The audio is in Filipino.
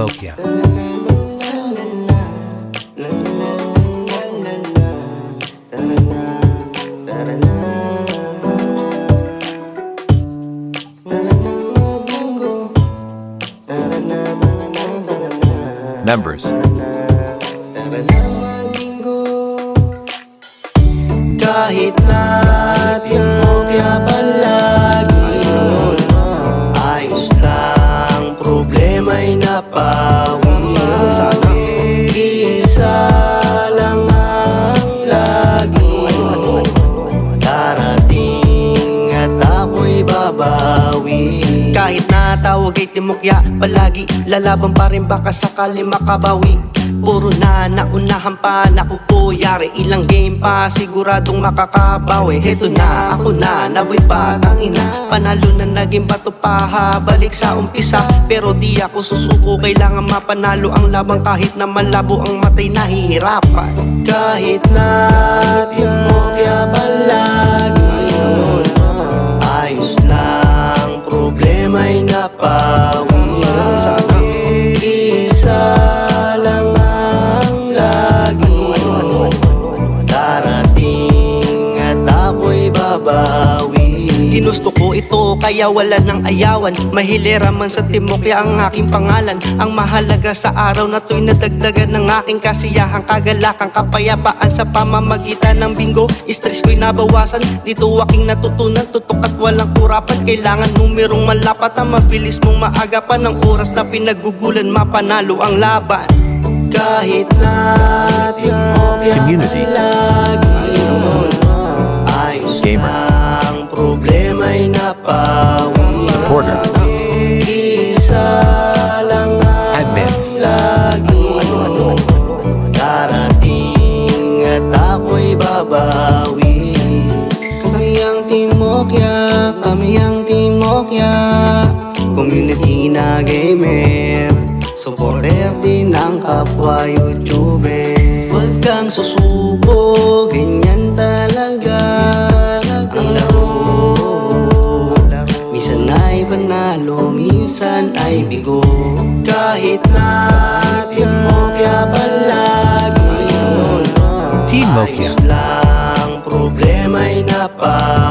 Mokya. Members. Kahit natin mo kaya palagi ayos lang, problema'y napawi. Isa lang ang lagi darating at ako'y babawi. Kahit natawag ay timokya palagi, lalaban pa rin baka sakali makabawi. Puro na naunahan pa, naku po yari, ilang game pa siguradong makakabawi. Heto na, ako na, naway pa, tangina, panalo na naging bato pa, balik sa umpisa. Pero di ako susuko, kailangan mapanalo ang labang kahit na malabo ang matay, nahihirapan. Kahit natin mo kaya palagi ayos lang, problema'y napawi. Isa lang ang lagi darating at ako'y babawi. Ginusto ko ito kaya wala nang ayawan, mahilera man sa timokya ang aking pangalan. Ang mahalaga sa araw na to'y nadagdagan ng aking kasiyahan, kagalakan, kapayapaan sa pamamagitan ng bingo. Stress ko'y nabawasan, dito aking natutunan, tutok at walang kurapan. Kailangan numerong malapat ang mabilis mong maagapan, ng oras na pinagugulan mapanalo ang laban. Kahit natin mo Community. ayos Gamer. lang, problema'y napawi. Supporter. Isa lang ang Admins. lagi darating at ako'y babawi. Kami ang timokya, kami ang timokya, community na gamer, supporter din ng kapwa YouTuber. Huwag kang susuko, ganyan talaga ang laro. Minsan ay panalo, minsan ay bigo. Kahit natin mo kaya palagi Team Mokya. ayos lang, problema'y napawi.